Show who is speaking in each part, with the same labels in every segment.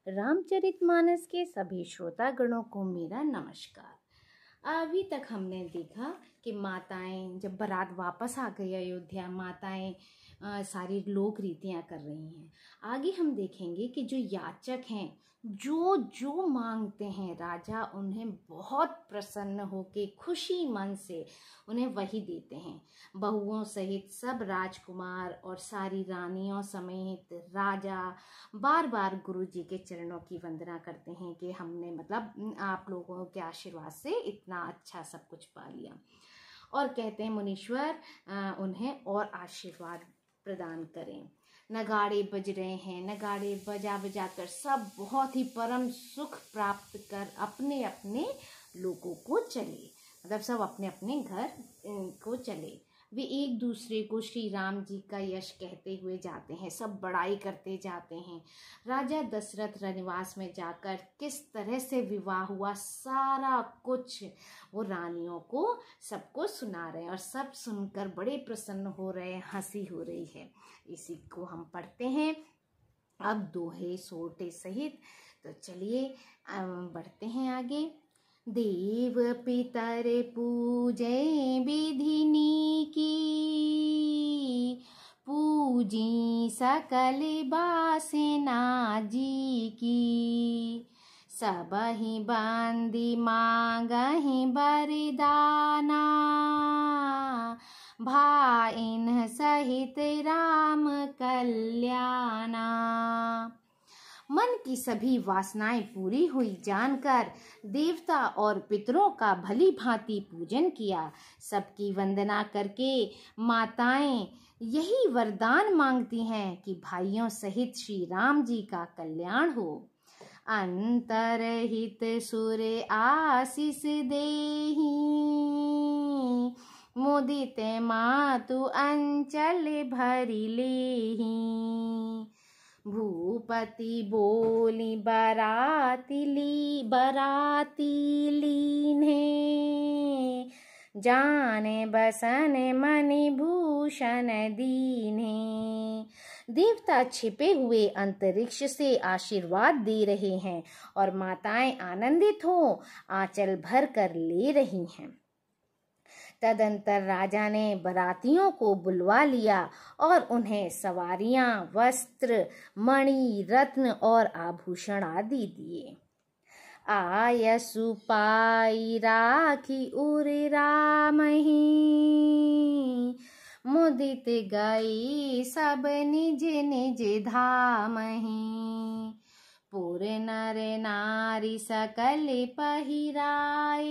Speaker 1: रामचरितमानस के सभी श्रोतागणों को मेरा नमस्कार। अभी तक हमने देखा कि माताएं जब बारात वापस आ गई अयोध्या, माताएं सारी लोक रीतियां कर रही हैं। आगे हम देखेंगे कि जो याचक हैं, जो जो मांगते हैं, राजा उन्हें बहुत प्रसन्न होके खुशी मन से उन्हें वही देते हैं। बहुओं सहित सब राजकुमार और सारी रानियों समेत राजा बार बार गुरु जी के चरणों की वंदना करते हैं कि हमने आप लोगों के आशीर्वाद से इतना अच्छा सब कुछ पा लिया, और कहते हैं मुनीश्वर उन्हें और आशीर्वाद प्रदान करें। नगाड़े बज रहे हैं, नगाड़े बजा बजा कर सब बहुत ही परम सुख प्राप्त कर अपने अपने लोगों को चले, सब अपने अपने घर को चले। वे एक दूसरे को श्री राम जी का यश कहते हुए जाते हैं, सब बड़ाई करते जाते हैं। राजा दशरथ रनिवास में जाकर किस तरह से विवाह हुआ सारा कुछ वो रानियों को सबको सुना रहे हैं, और सब सुनकर बड़े प्रसन्न हो रहे हैं, हंसी हो रही है। इसी को हम पढ़ते हैं अब दोहे सोटे सहित। तो चलिए बढ़ते हैं आगे। देव पितर पूजे विधिनी की, पूजी सकल बासना जी की। सबहि बंदी मांगहि बरदाना, भाइन सहित राम कल्याणा। मन की सभी वासनाएं पूरी हुई जानकर देवता और पितरों का भली भांति पूजन किया। सबकी वंदना करके माताएं यही वरदान मांगती हैं कि भाइयों सहित श्री राम जी का कल्याण हो। अंतरहित सुर आशीष देहि, मुदित मातु अंचल भरि लेहि। भूपति बोली बराती लीन्हे, जाने बसन मणि भूषण दीन्हे। देवता छिपे हुए अंतरिक्ष से आशीर्वाद दे रहे हैं और माताएं आनंदित हो आंचल भर कर ले रही हैं। तदंतर राजा ने बरातियों को बुलवा लिया और उन्हें सवारियां, वस्त्र, मणि, रत्न और आभूषण आदि दिए। आयसु पाई राखी उर रामहि, मुदित गई सब निज निज धामहि। पुर नर नारी सकल पहिराए,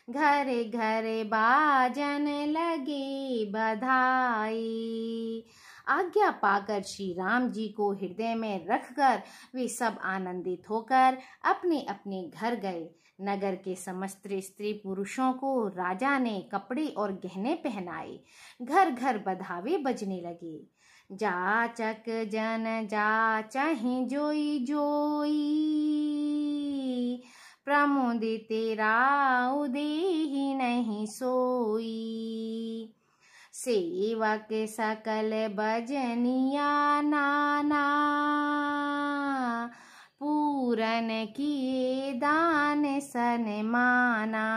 Speaker 1: घरे घरे बाजन लगे बधाई। आज्ञा पाकर श्री राम जी को हृदय में रखकर वे सब आनंदित होकर अपने अपने घर गए। नगर के समस्त स्त्री पुरुषों को राजा ने कपड़े और गहने पहनाए। घर घर बधावे बजने लगे। जाचक जन जाचहि जोई जोई, प्रमुदित राउ देहि नहीं सोई। सेवक सकल बजनिया नाना, पूरन किए दान सन माना।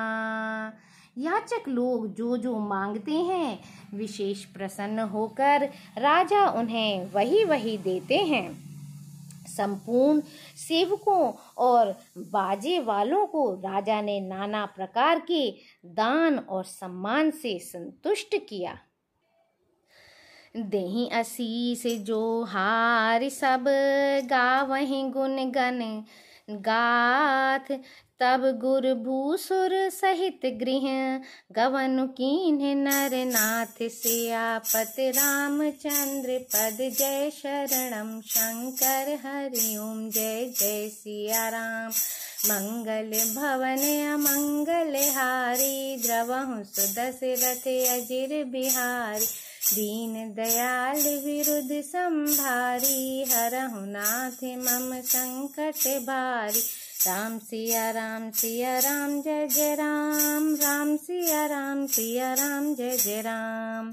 Speaker 1: याचक लोग जो जो मांगते हैं विशेष प्रसन्न होकर राजा उन्हें वही वही देते हैं। संपूर्ण सेवकों और बाजे वालों को राजा ने नाना प्रकार के दान और सम्मान से संतुष्ट किया। देहि आशीष जो हार सब, गावहि गुण गण गाथ। तब गुर भूसुर सहित गृह, गवन कीन्ह नर नाथ। सियापत रामचंद्र पद, जय शरणम शंकर हरि ओम। जय जय सिया राम। मंगल भवन अमंगल हारी, द्रवहु सुदशरथ अजिर बिहारी। दीन दयाल विरुद्ध संभारी, हरहु नाथ मम संकट भारी। राम सिया राम जय जय राम। राम सिया राम जय जय राम।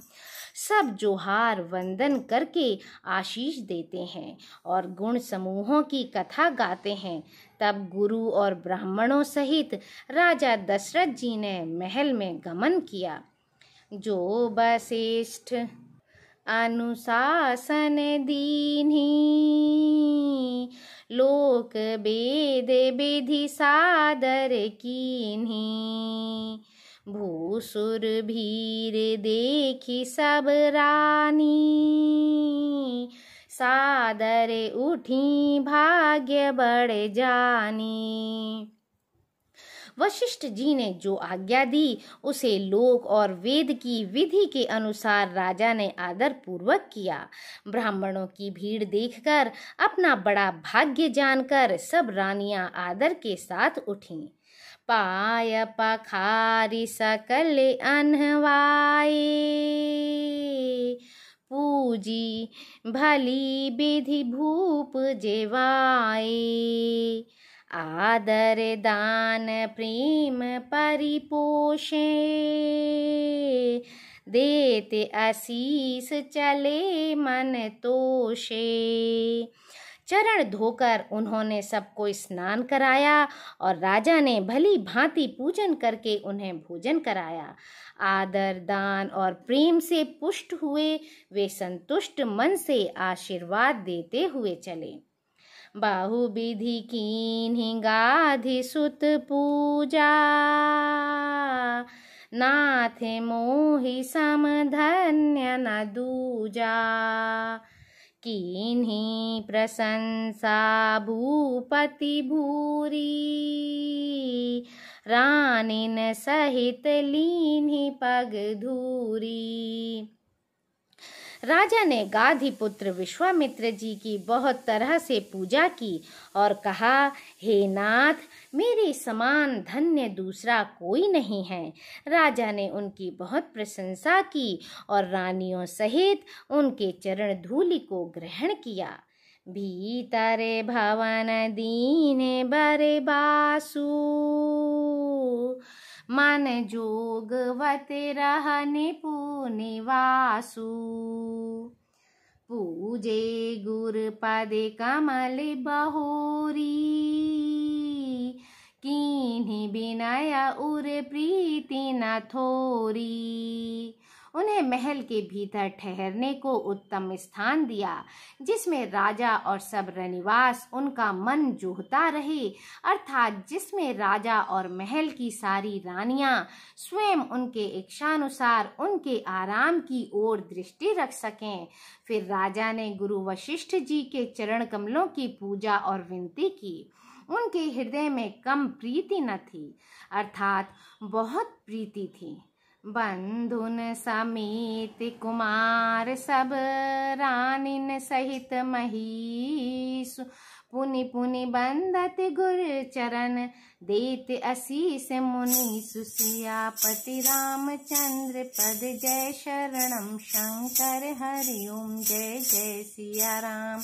Speaker 1: सब जोहार वंदन करके आशीष देते हैं और गुण समूहों की कथा गाते हैं। तब गुरु और ब्राह्मणों सहित राजा दशरथ जी ने महल में गमन किया। जो वशिष्ठ अनुशासन दीन्ही, लोक वेद विधि सादर कीन्ही। भूसुर भीर देखी सब रानी, सादर उठी भाग्य बढ़ जानी। वशिष्ठ जी ने जो आज्ञा दी उसे लोक और वेद की विधि के अनुसार राजा ने आदर पूर्वक किया। ब्राह्मणों की भीड़ देखकर अपना बड़ा भाग्य जानकर सब रानियां आदर के साथ उठीं। पाय पखारी सकल अनहवाए, पूजी भली विधि भूप जेवाए। आदर दान प्रेम परिपोषे, देते आशीष चले मन तोषे। चरण धोकर उन्होंने सबको स्नान कराया और राजा ने भली भांति पूजन करके उन्हें भोजन कराया। आदर दान और प्रेम से पुष्ट हुए वे संतुष्ट मन से आशीर्वाद देते हुए चले। बाहु विधि कीन्ही गाधि सुत पूजा, नाथ मोहि सम धन्य न दूजा। कीन्ही प्रशंसा भूपति भूरी, रानिन सहित लीन्ही पग धूरी। राजा ने गाधी पुत्र विश्वामित्र जी की बहुत तरह से पूजा की और कहा, हे नाथ, मेरे समान धन्य दूसरा कोई नहीं है। राजा ने उनकी बहुत प्रशंसा की और रानियों सहित उनके चरण धूलि को ग्रहण किया। भीतर भवन दीन बर बासु, मन जोगवत रहने पुनिवासु। पूजे गुर पद कमल बहोरी, कीन्ही विनय उर प्रीति न थोरी। उन्हें महल के भीतर ठहरने को उत्तम स्थान दिया, जिसमें राजा और सब रनिवास उनका मन जोहता रहे, अर्थात जिसमें राजा और महल की सारी रानियां स्वयं उनके इच्छानुसार उनके आराम की ओर दृष्टि रख सकें। फिर राजा ने गुरु वशिष्ठ जी के चरण कमलों की पूजा और विनती की। उनके हृदय में कम प्रीति न थी, अर्थात बहुत प्रीति थी। बंधुन समेत कुमार सब, रानिन सहित महीसु। पुनि पुनि बंदत गुर चरण, देत आशीष मुनि सुसियापति। रामचंद्र पद जय शरणम शंकर हरि ओम। जय जय सिया राम।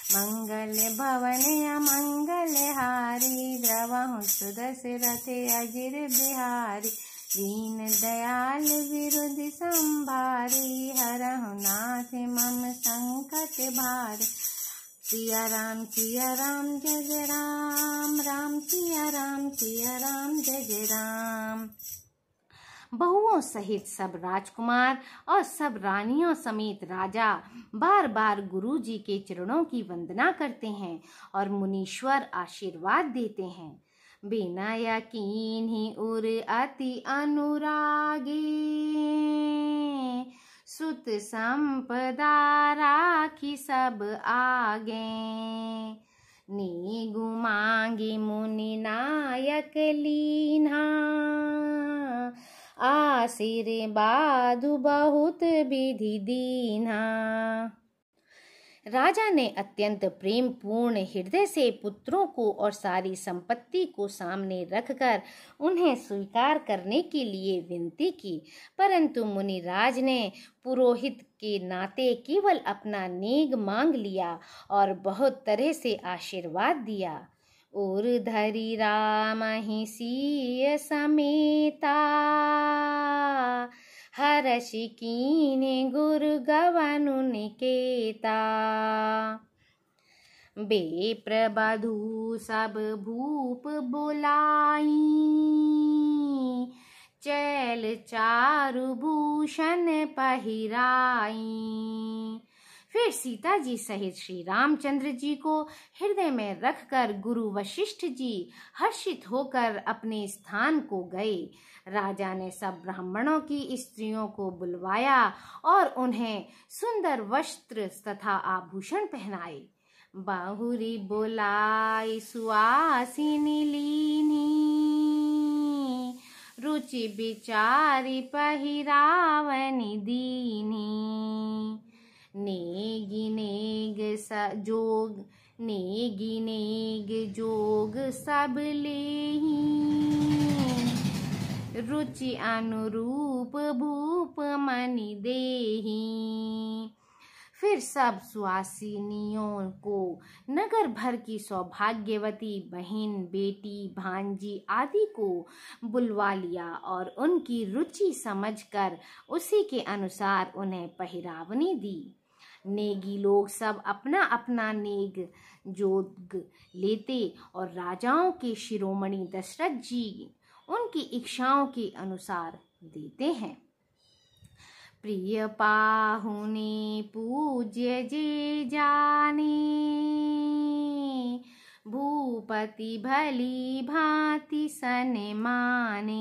Speaker 1: मंगल भवन अमंगल हारी, द्रवहु सुदशरथ अजिर बिहारी। दीन दयाल विरुद्ध संभारी, हरहु नाथ मम संकट भारी। सिया राम जय जय राम, राम सिया राम जय जय राम। बहुओं सहित सब राजकुमार और सब रानियों समेत राजा बार बार गुरु जी के चरणों की वंदना करते हैं और मुनीश्वर आशीर्वाद देते हैं। बिनय कीन्ही उर अति अनुरागे, सुत संपदा राखी सब आगे। नीगु मांगी मुनि नायक लीन्हा, आशीर्वादु बहुत विधि दीन्हा। राजा ने अत्यंत प्रेम पूर्ण हृदय से पुत्रों को और सारी संपत्ति को सामने रखकर उन्हें स्वीकार करने के लिए विनती की, परंतु मुनिराज ने पुरोहित के नाते केवल अपना नेग मांग लिया और बहुत तरह से आशीर्वाद दिया। और धरी राम ही सीय समेता, हर्षि कीने गुरु गवनु निकेता। बेप्रबधू सब भूप बुलाई, चैल चारु भूषण पहिराई। फिर सीता जी सहित श्री रामचंद्र जी को हृदय में रखकर गुरु वशिष्ठ जी हर्षित होकर अपने स्थान को गए। राजा ने सब ब्राह्मणों की स्त्रियों को बुलवाया और उन्हें सुंदर वस्त्र तथा आभूषण पहनाए। बहुरी बुलाई सुआसिनी लीनी, रुचि विचारी पहिरावनि दीनी। नेगी नेग जोग, नेगी नेग जोग सब लेही, रुचि अनुरूप भूप मनि देही। फिर सब सुहासिनियों को नगर भर की सौभाग्यवती बहन, बेटी, भांजी आदि को बुलवा लिया और उनकी रुचि समझकर उसी के अनुसार उन्हें पहिरावनी दी। नेगी लोग सब अपना अपना नेग जोग लेते और राजाओं के शिरोमणि दशरथ जी उनकी इच्छाओं के अनुसार देते हैं। प्रिय पाहुने पूज्य जे जाने, भूपति भली भांति सन्माने।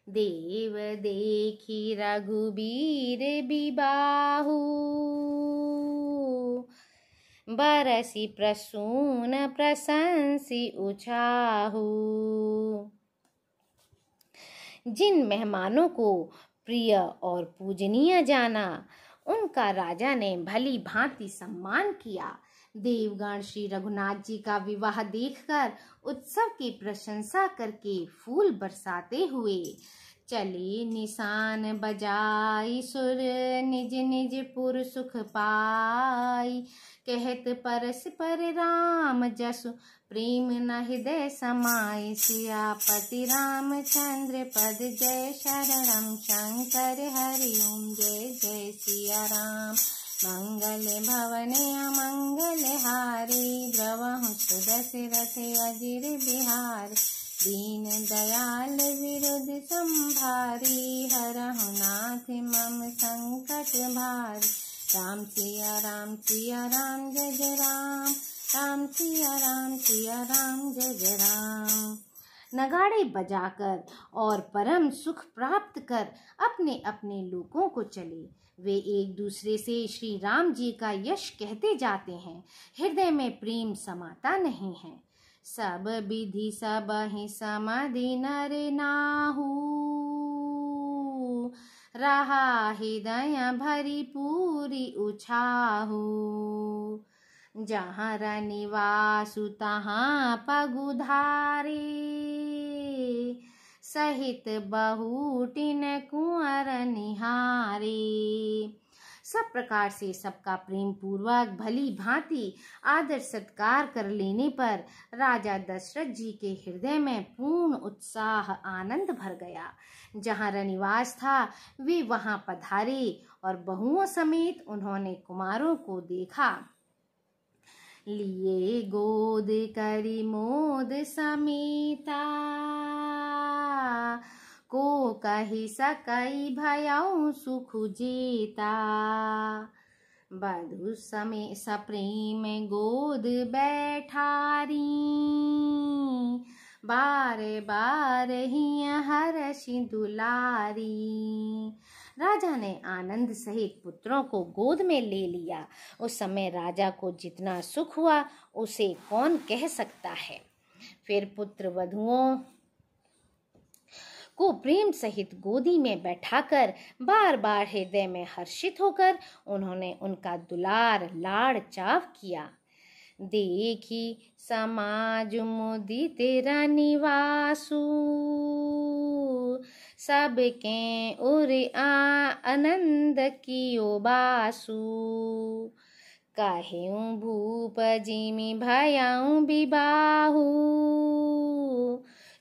Speaker 1: देव देखी रघुबीर बिबाहु, बरसी प्रसून प्रशंसी उछाहु। जिन मेहमानों को प्रिय और पूजनीय जाना, उनका राजा ने भली भांति सम्मान किया। देवगण श्री रघुनाथ जी का विवाह देखकर उत्सव की प्रशंसा करके फूल बरसाते हुए चले। निशान बजाई सुर निज निज पुर सुख पाई, कहत परस्पर राम जसु प्रेम न हृदय समाय। सियापति रामचंद्र पद जय शरणम, शंकर हरि ओम जय जय सिया राम। मंगल भवन अमंगल हारी, द्रवहु सुदशरथ अजिर बिहार। दीन दयाल विरुद्ध संभारी, हरहु नाथ मम संकट भारी। राम सिया राम जय जय राम, राम सिया राम जय जय राम। नगाड़े बजाकर और परम सुख प्राप्त कर अपने अपने लोकों को चले। वे एक दूसरे से श्री राम जी का यश कहते जाते हैं, हृदय में प्रेम समाता नहीं है। सब विधि सब ही समाधि नर नाहू, रहा हृदय भरी पूरी उछाहू। जहाँ रनिवासु तहाँ पगुधारे, सहित बहुटिन कुंवर निहारे। सब प्रकार से सबका प्रेम पूर्वक भली भांति आदर सत्कार कर लेने पर राजा दशरथ जी के हृदय में पूर्ण उत्साह आनंद भर गया। जहाँ रनिवास था वे वहां पधारे और बहुओं समेत उन्होंने कुमारों को देखा। लिए गोद करी मोद समेता, को कही सकई भयउ सुख जेता। बधु समय सप्रेम गोद बैठारी, बार बार ही हर्षि दुलारी। राजा ने आनंद सहित पुत्रों को गोद में ले लिया। उस समय राजा को जितना सुख हुआ उसे कौन कह सकता है। फिर पुत्र वधुओं को प्रेम सहित गोदी में बैठाकर बार बार हृदय में हर्षित होकर उन्होंने उनका दुलार लाड़ चाव किया। देखी समाज मुदित रनिवासु, सबके उर आनंद कियो बासु। कहेऊ भूप जिमि भयऊ बिबाहु,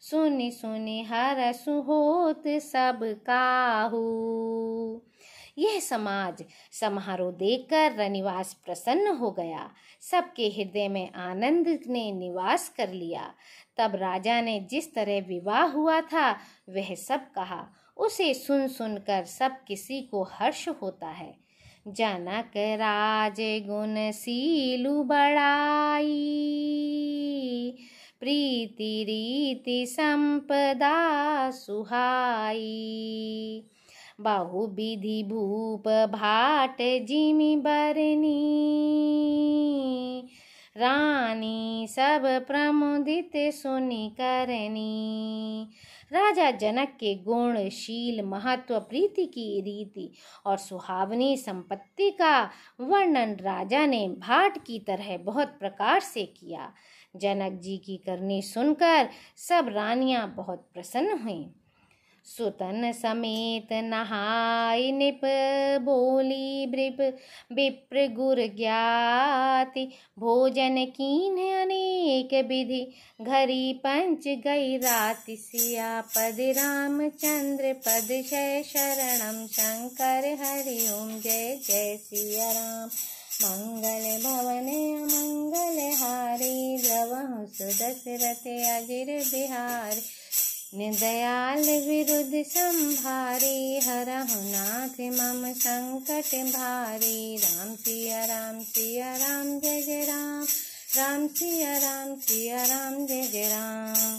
Speaker 1: सुनि सुनि हरसु होत सब काहू। यह समाज समारोह देखकर रनिवास प्रसन्न हो गया। सबके हृदय में आनंद ने निवास कर लिया। तब राजा ने जिस तरह विवाह हुआ था वह सब कहा। उसे सुन सुनकर सब किसी को हर्ष होता है। जनक राज गुण सीलु बड़ाई, प्रीति रीति संपदा सुहाई। बहु विधि भूप भाट जिमि बरनी, रानी सब प्रमुदित सुनि करनी। राजा जनक के गुण, शील, महत्व, प्रीति की रीति और सुहावनी संपत्ति का वर्णन राजा ने भाट की तरह बहुत प्रकार से किया। जनक जी की करनी सुनकर सब रानियां बहुत प्रसन्न हुईं। सुतन समेत नहाय निप, बोली बृप विप्र गुर ज्ञाति। भोजन कीन अनेक विधि, घरी पंच गई राति। सियापद रामचंद्र पद जय शरणम, शंकर हरि ओम जय जय सिया राम। मंगल भवन अमंगल हारी, द्रवहु सुदशरथ अजिर बिहारी। दयाल विरुद्ध संभारी, हरहु नाथ मम संकट भारी। राम सिया राम जय जय राम, राम सिया राम जय जय राम।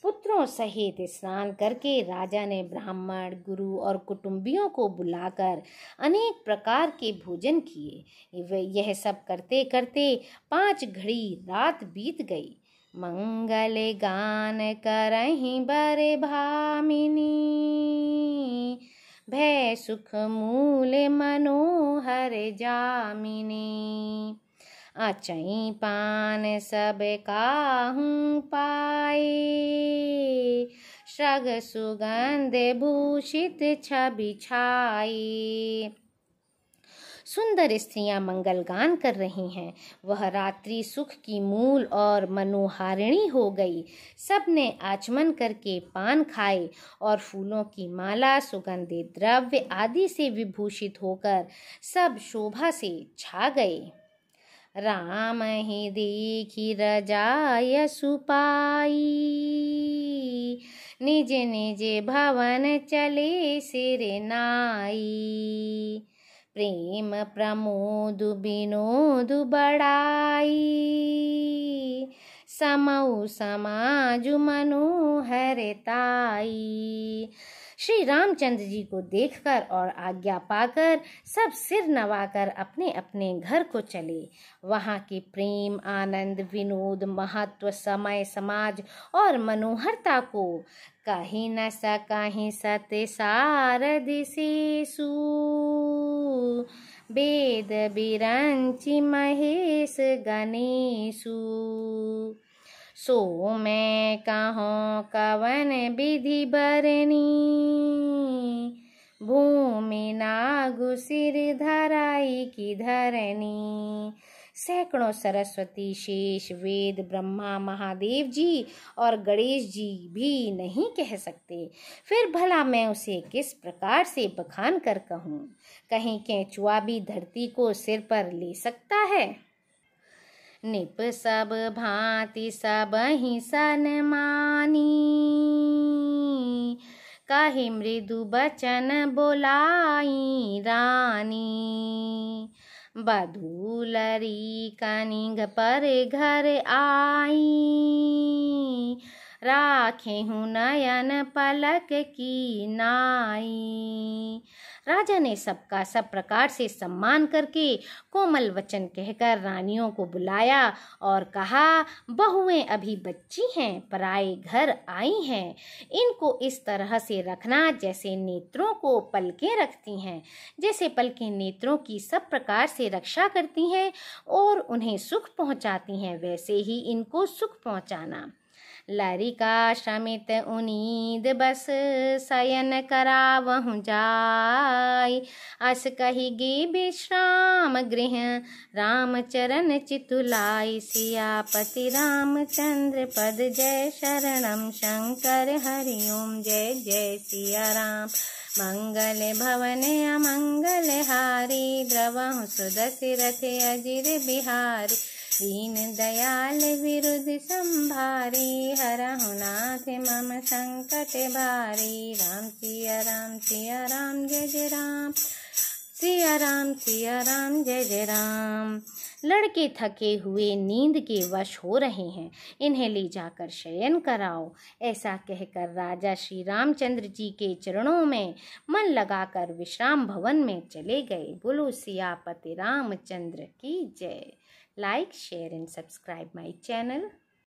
Speaker 1: पुत्रों सहित स्नान करके राजा ने ब्राह्मण, गुरु और कुटुंबियों को बुलाकर अनेक प्रकार के भोजन किए। यह सब करते करते 5 घड़ी रात बीत गई। मंगल गान करहि बर भामिनी, भय सुख मूल मनोहर जामिनी। अचई पान सब काहू पाए, सग सुगंध भूषित छवि छाई। सुंदर स्त्रियां मंगल गान कर रही हैं। वह रात्रि सुख की मूल और मनोहारिणी हो गई। सबने आचमन करके पान खाए और फूलों की माला, सुगंधित द्रव्य आदि से विभूषित होकर सब शोभा से छा गए। राम ही देखी रजाय सुपाई, निज निज भवन चले सिर नाई। प्रेम प्रमोद विनोद बढ़ाई, समऊ समाज मनोहरताई। श्री रामचंद्र जी को देखकर और आज्ञा पाकर सब सिर नवाकर अपने अपने घर को चले। वहाँ के प्रेम, आनंद, विनोद, महत्व, समय, समाज और मनोहरता को कहीं न सकहीं सत्य सारद शेषु। वेद बिरंचि महेश गणेशु, सो मैं कहूँ कवन विधि बरनी। भूमि नागु सिर धराई की धरनी। सैकड़ों सरस्वती, शेष, वेद, ब्रह्मा, महादेव जी और गणेश जी भी नहीं कह सकते। फिर भला मैं उसे किस प्रकार से बखान कर कहूँ? कहीं केंचुआ भी धरती को सिर पर ले सकता है? निप सब भांति सब ही सनमानी, काहे मृदु बचन बोलाई रानी। बधूलरी कनिंग पर घर आई, राखे हूँ नयन पलक की नाई। राजा ने सबका सब प्रकार से सम्मान करके कोमल वचन कहकर रानियों को बुलाया और कहा, बहुएं अभी बच्ची हैं, पराए घर आई हैं। इनको इस तरह से रखना जैसे नेत्रों को पलकें रखती हैं। जैसे पलकें नेत्रों की सब प्रकार से रक्षा करती हैं और उन्हें सुख पहुंचाती हैं, वैसे ही इनको सुख पहुंचाना। लरिका श्रमित उनीद बस शयन करावहु जाय। अस कही गे विश्राम गृह राम चरण चितुलाई। सियापति रामचंद्र पद जय शरणम शंकर हरि ओम जय जय सिया राम। मंगल भवन अमंगल हारी द्रवहु सुदशरथ अजिर बिहारी। दीन दयाल विरुद्ध संभारी हरहु नाथ मम संकट भारी। राम सिया राम सिया राम जय जय राम सिया राम जय जय राम। लड़के थके हुए नींद के वश हो रहे हैं, इन्हें ले जाकर शयन कराओ। ऐसा कहकर राजा श्री रामचंद्र जी के चरणों में मन लगाकर विश्राम भवन में चले गए। बोलो सियापति रामचंद्र की जय। Like share and subscribe my channel.